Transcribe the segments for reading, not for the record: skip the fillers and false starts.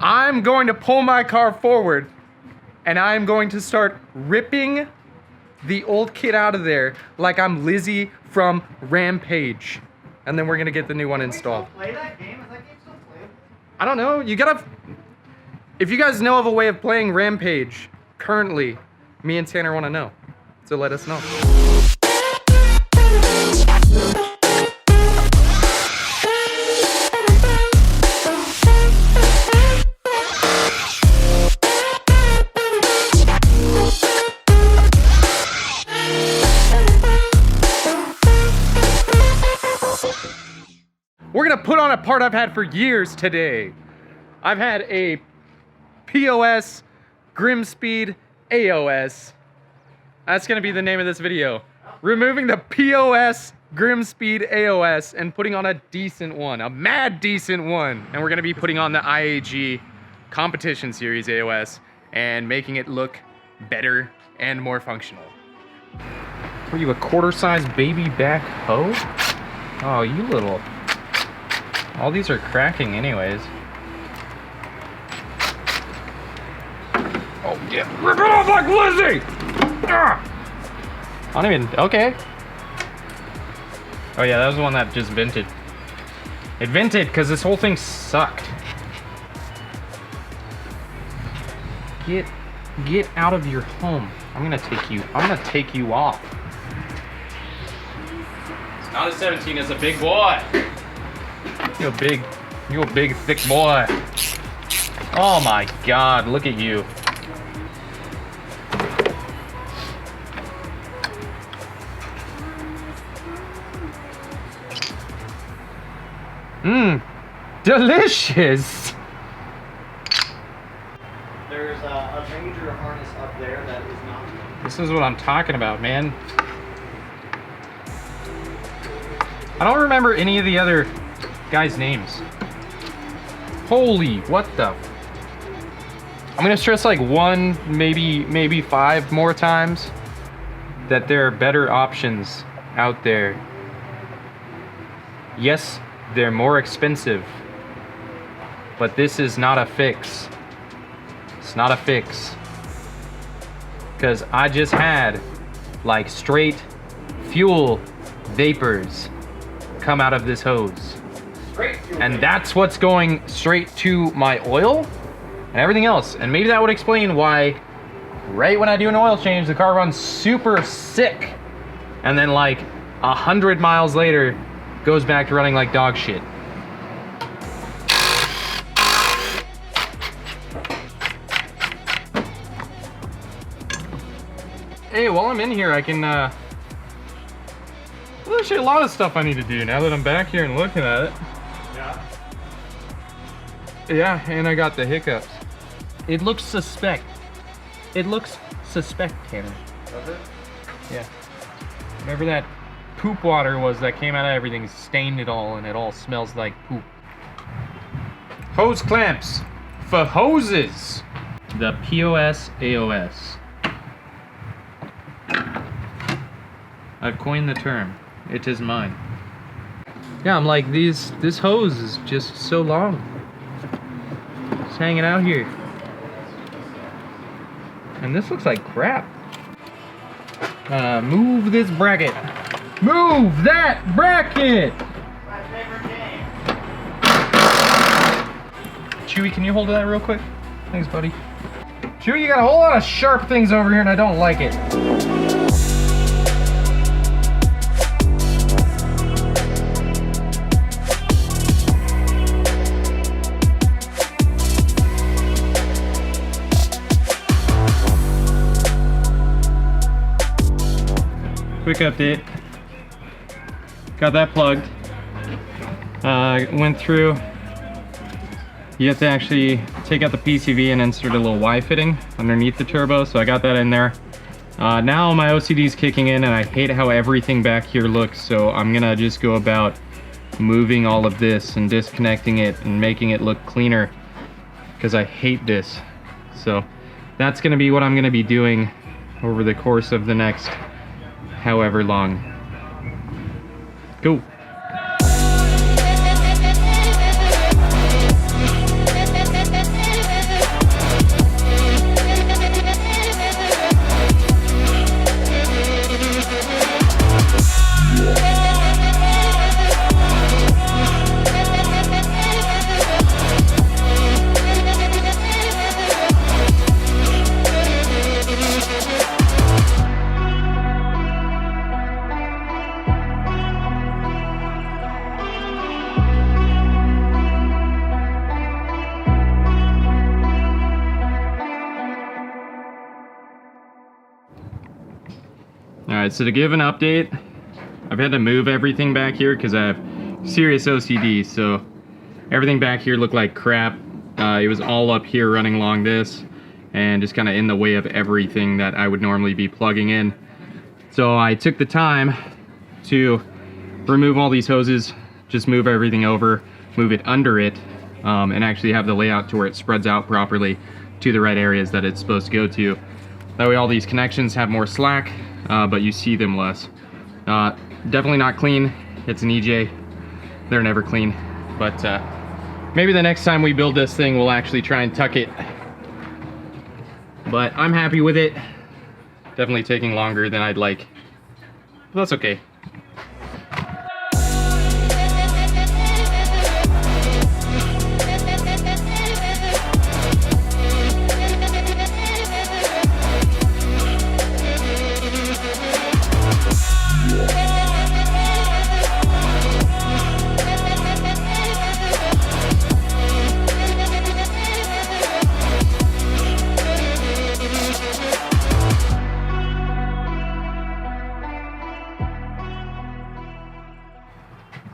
I'm going to pull my car forward and I'm going to start ripping the old kit out of there like I'm Lizzie from Rampage. And then we're gonna get the new one installed. Can we still play that game? Is that game still playable? I don't know, you gotta... If you guys know of a way of playing Rampage currently, me and Tanner wanna know. So let us know. We're gonna put on a part I've had for years today. I've had a POS Grimmspeed AOS. That's gonna be the name of this video. Removing the POS Grimmspeed AOS and putting on a decent one, a mad decent one. And we're gonna be putting on the IAG Competition Series AOS and making it look better and more functional. Are you a quarter-size baby back hoe? Oh, you little... All these are cracking anyways. Oh yeah, rip it off like Lizzie! I don't even, okay. Oh yeah, that was the one that just vented. It vented because this whole thing sucked. Get out of your home. I'm gonna take you off. It's not a 17, it's a big boy. You're a big thick boy. Oh my God, look at you. Mmm, delicious. There's a Ranger harness up there that is not. This is what I'm talking about, man. I don't remember any of the other guys' names. Holy, what the? I'm gonna stress like one, maybe 5 more times that there are better options out there. Yes, they're more expensive, but this is not a fix. It's not a fix. Because I just had like straight fuel vapors come out of this hose. And that's what's going straight to my oil and everything else. And maybe that would explain why right when I do an oil change, the car runs super sick. And then like 100 miles later, goes back to running like dog shit. Hey, while I'm in here, I can, well, there's actually a lot of stuff I need to do now that I'm back here and looking at it. Yeah, and I got the hiccups. It looks suspect. It looks suspect, Tanner. Does it? Yeah. Whatever that poop water was that came out of everything stained it all, and it all smells like poop. Hose clamps for hoses. The POS AOS. I've coined the term. It is mine. Yeah, I'm like, this hose is just so long. Just hanging out here. And this looks like crap. Move this bracket. Move that bracket! My favorite game. Chewy, can you hold that real quick? Thanks, buddy. Chewy, you got a whole lot of sharp things over here and I don't like it. Quick update. Got that plugged. Went through. You have to actually take out the PCV and insert a little Y fitting underneath the turbo, so I got that in there. Now my OCD is kicking in and I hate how everything back here looks, so I'm gonna just go about moving all of this and disconnecting it and making it look cleaner, because I hate this. So that's gonna be what I'm gonna be doing over the course of the next however long. Go. Alright, so to give an update, I've had to move everything back here because I have serious OCD, so everything back here looked like crap. It was all up here running along this and just kind of in the way of everything that I would normally be plugging in. So I took the time to remove all these hoses, just move everything over, move it under it, and actually have the layout to where it spreads out properly to the right areas that it's supposed to go to. That way all these connections have more slack, but you see them less. Definitely not clean. It's an EJ. They're never clean. But maybe the next time we build this thing, we'll actually try and tuck it. But I'm happy with it. Definitely taking longer than I'd like. But that's okay.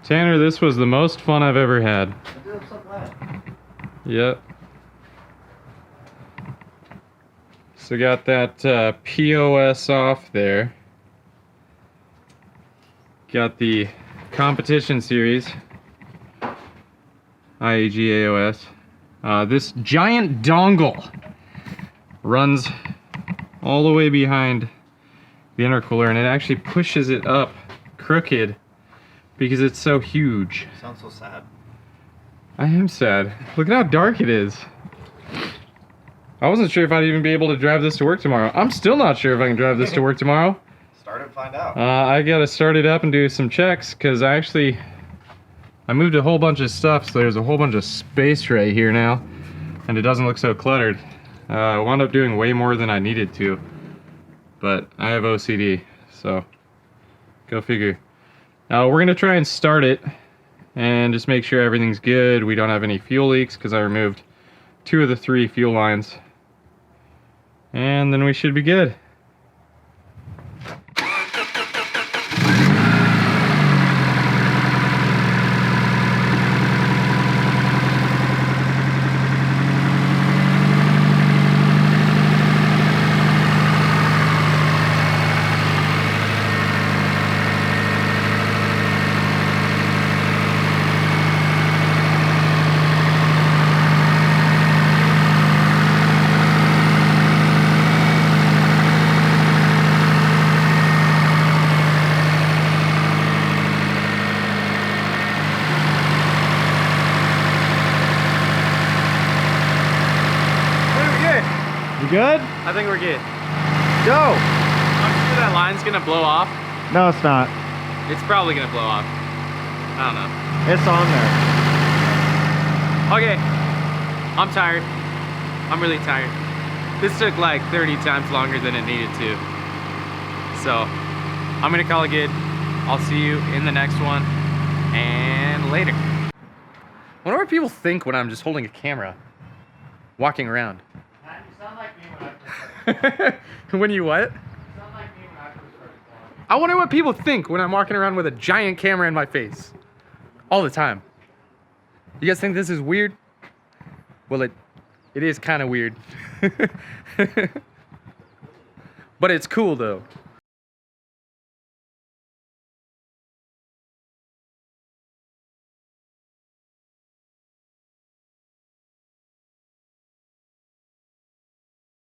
Tanner, this was the most fun I've ever had. I'm so glad. Yep. So got that POS off there. Got the competition series. IAG AOS. This giant dongle runs all the way behind the intercooler, and it actually pushes it up crooked because it's so huge. You sound so sad. I am sad. Look at how dark it is. I wasn't sure if I'd even be able to drive this to work tomorrow. I'm still not sure if I can drive this to work tomorrow. Start and find out. I gotta start it up and do some checks because I moved a whole bunch of stuff, so there's a whole bunch of space right here now, and it doesn't look so cluttered. I wound up doing way more than I needed to, but I have OCD, so go figure. Now we're gonna try and start it and just make sure everything's good. We don't have any fuel leaks because I removed 2 of the 3 fuel lines, and then we should be good. You good? I think we're good. Go! I'm sure that line's gonna blow off. No, it's not. It's probably gonna blow off. I don't know. It's on there. Okay, I'm tired. I'm really tired. This took like 30 times longer than it needed to. So, I'm gonna call it good. I'll see you in the next one, and later. I wonder what people think when I'm just holding a camera, walking around. You sound like me when I first started. When you what? You sound like me when I first started vlogging. I wonder what people think when I'm walking around with a giant camera in my face. All the time. You guys think this is weird? Well, it is kind of weird. But it's cool though.